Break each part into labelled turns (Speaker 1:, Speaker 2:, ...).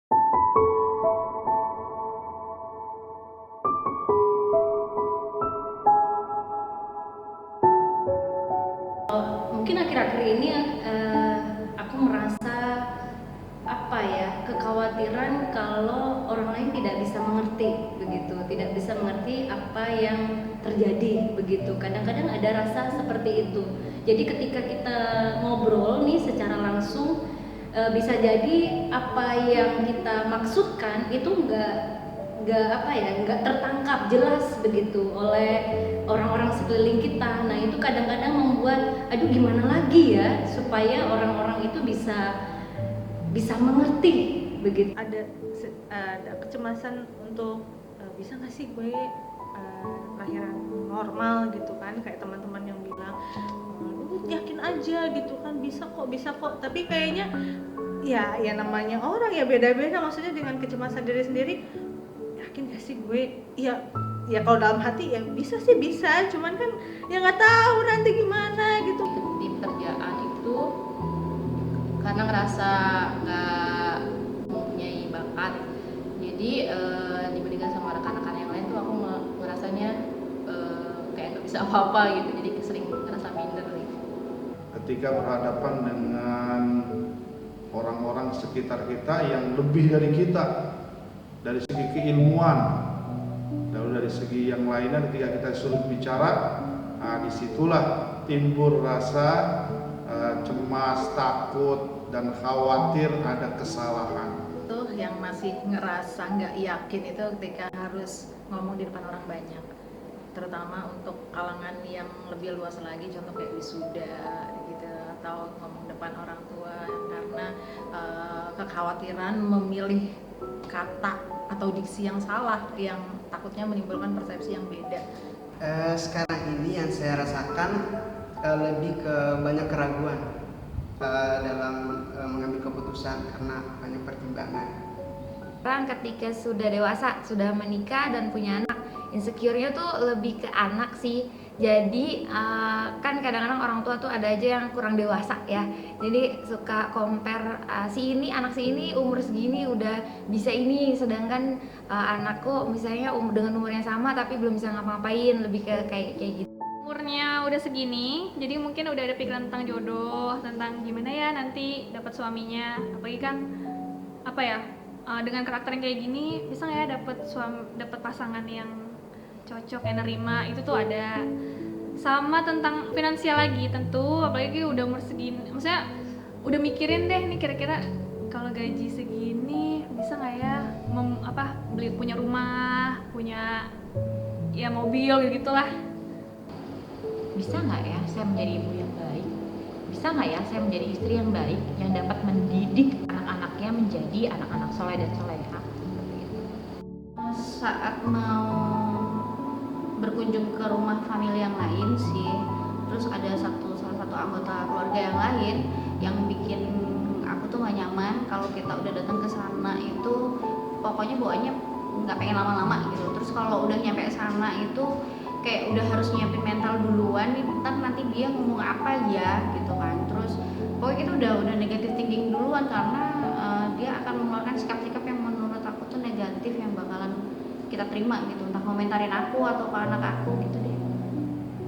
Speaker 1: Mungkin akhir-akhir ini aku merasa kekhawatiran kalau orang lain tidak bisa mengerti begitu, tidak bisa mengerti apa yang terjadi begitu. Kadang-kadang ada rasa seperti itu. Jadi ketika kita ngobrol nih secara langsung, bisa jadi apa yang kita maksudkan itu nggak tertangkap jelas begitu oleh orang-orang sekeliling kita. Nah itu kadang-kadang membuat aduh gimana lagi ya supaya orang-orang itu bisa mengerti begitu.
Speaker 2: Ada kecemasan untuk bisa nggak sih gue lahiran normal gitu kan, kayak teman-teman yang bilang yakin aja gitu kan, bisa kok, tapi kayaknya ya namanya orang ya beda-beda, maksudnya dengan kecemasan diri sendiri, yakin gak sih gue, ya kalau dalam hati ya bisa sih bisa, cuman kan ya nggak tahu nanti gimana gitu.
Speaker 3: Di pekerjaan itu karena ngerasa nggak mempunyai bakat, jadi dibandingkan sama rekan-rekan yang lain tuh aku ngerasanya kayak nggak bisa apa-apa gitu, jadi sering ngerasa minder gitu.
Speaker 4: Ketika berhadapan dengan orang-orang sekitar kita yang lebih dari kita, dari segi keilmuan, lalu dari segi yang lainnya, ketika kita sulit bicara, disitulah timbul rasa cemas, takut, dan khawatir ada kesalahan.
Speaker 5: Itu yang masih ngerasa nggak yakin itu ketika harus ngomong di depan orang banyak, terutama untuk kalangan yang lebih luas lagi, contoh kayak wisuda gitu, atau ngomong depan orang tua, karena kekhawatiran memilih kata atau diksi yang salah yang takutnya menimbulkan persepsi yang beda.
Speaker 6: Sekarang ini yang saya rasakan lebih ke banyak keraguan dalam mengambil keputusan karena banyak pertimbangan.
Speaker 7: Orang ketika sudah dewasa, sudah menikah dan punya anak, insecure-nya tuh lebih ke anak sih. Jadi kan kadang-kadang orang tua tuh ada aja yang kurang dewasa ya. Jadi suka compare anak si ini umur segini udah bisa ini, sedangkan anakku misalnya dengan umurnya sama tapi belum bisa ngapa-ngapain, lebih ke kayak gitu.
Speaker 8: Umurnya udah segini, jadi mungkin udah ada pikiran tentang jodoh, tentang gimana ya nanti dapat suaminya. Apalagi kan dengan karakter yang kayak gini, bisa nggak ya dapat pasangan yang cocok, yang nerima, itu tuh ada. Sama tentang finansial lagi tentu, apalagi udah umur segini, maksudnya udah mikirin deh nih kira-kira kalau gaji segini bisa nggak ya punya rumah, punya ya mobil gitulah.
Speaker 3: Bisa nggak ya saya menjadi ibu yang baik? Bisa nggak ya saya menjadi istri yang baik yang dapat mendidik anak-anaknya menjadi anak-anak soleh dan soleha?
Speaker 1: Saat mau berkunjung ke rumah famili yang lain sih, terus ada salah satu anggota keluarga yang lain yang bikin aku tuh gak nyaman kalau kita udah datang ke sana itu pokoknya bawaannya nggak pengen lama-lama gitu. Terus kalau udah nyampe sana itu kayak udah harus nyiapin mental duluan nih, ntar nanti dia ngomong apa ya gitu kan. Terus pokoknya kita udah negatif thinking duluan karena dia akan mengeluarkan sikap-sikap yang menurut aku tuh negatif yang bakalan kita terima gitu, entah komentarin aku atau ke anak aku gitu deh.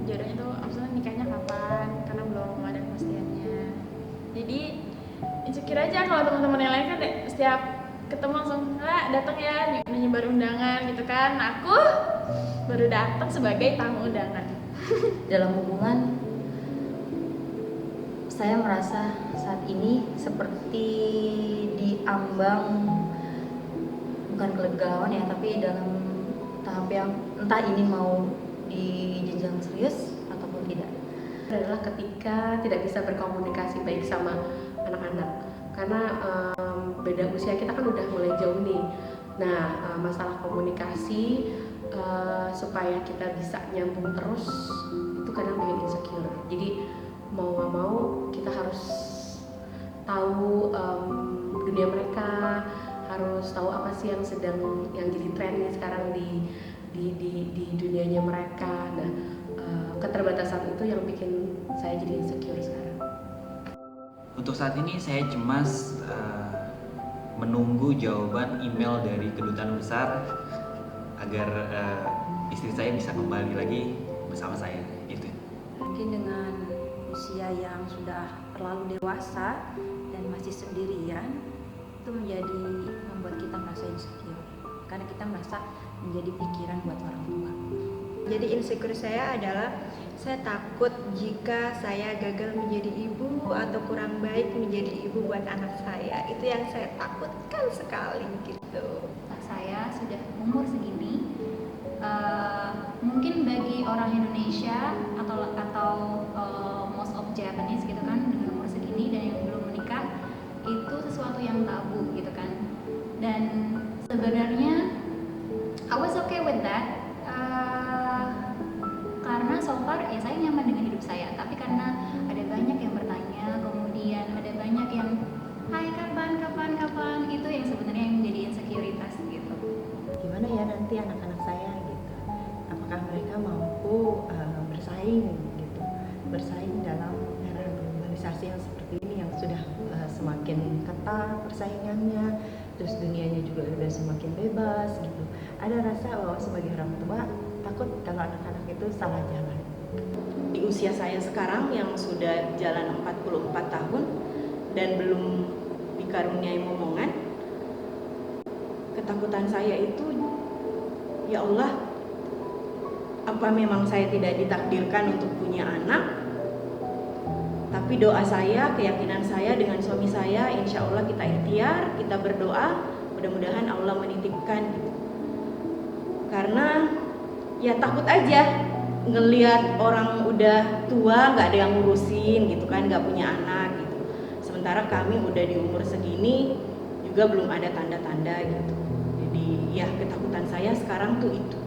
Speaker 8: Jodohnya tuh maksudnya nikahnya kapan, karena belum ada kepastiannya. Jadi insecure aja kalau teman-teman yang lain kan setiap ketemu langsung datang ya nyebar undangan gitu kan. Aku baru datang sebagai tamu undangan.
Speaker 1: Dalam hubungan, saya merasa saat ini seperti diambang, bukan kegalauan ya, tapi dalam tahap yang entah ini mau di jenjang serius ataupun tidak.
Speaker 9: Adalah ketika tidak bisa berkomunikasi baik sama anak-anak, karena beda usia kita kan udah mulai jauh nih. Nah, masalah komunikasi supaya kita bisa nyambung terus itu kadang bikin insecure. Jadi mau nggak mau kita harus tahu dunia mereka, harus tahu apa sih yang jadi tren nih sekarang di dunianya mereka. Nah, keterbatasan itu yang bikin saya jadi insecure sekarang.
Speaker 10: Untuk saat ini saya cemas menunggu jawaban email dari kedutaan besar agar istri saya bisa kembali lagi bersama saya gitu.
Speaker 11: Mungkin dengan usia yang sudah terlalu dewasa dan masih sendirian itu membuat kita merasa insecure karena kita merasa menjadi pikiran buat orang tua.
Speaker 12: Jadi insecure saya adalah saya takut jika saya gagal menjadi ibu atau kurang baik menjadi ibu buat anak saya. Itu yang saya takutkan sekali gitu.
Speaker 1: Saya sudah umur segini, mungkin bagi orang Indonesia atau most of Japanese gitu kan, dengan umur segini dan yang belum menikah itu sesuatu yang tabu gitu kan. Dan sebenarnya I was okay with that, karena so far ya saya nyaman dengan hidup saya. Tapi karena ada banyak yang bertanya, kemudian ada banyak yang hai kapan, itu yang sebenarnya yang menjadi insekuritas gitu.
Speaker 13: Gimana ya nanti anak-anak saya gitu, apakah mereka mampu bersaing gitu, bersaing dalam era globalisasi yang seperti ini yang sudah semakin ketat persaingannya, terus dunianya juga udah semakin bebas gitu. Ada rasa bahwa sebagai orang tua takut kalau anak-anak itu salah jalan.
Speaker 14: Di usia saya sekarang yang sudah jalan 44 tahun dan belum dikaruniai momongan, ketakutan saya itu, ya Allah, apa memang saya tidak ditakdirkan untuk punya anak? Tapi doa saya, keyakinan saya dengan suami saya, insya Allah kita ikhtiar, kita berdoa, mudah-mudahan Allah menitipkan gitu. Karena ya takut aja ngelihat orang udah tua nggak ada yang ngurusin gitu kan, nggak punya anak gitu. Sementara kami udah di umur segini juga belum ada tanda-tanda gitu. Jadi ya ketakutan saya sekarang tuh itu.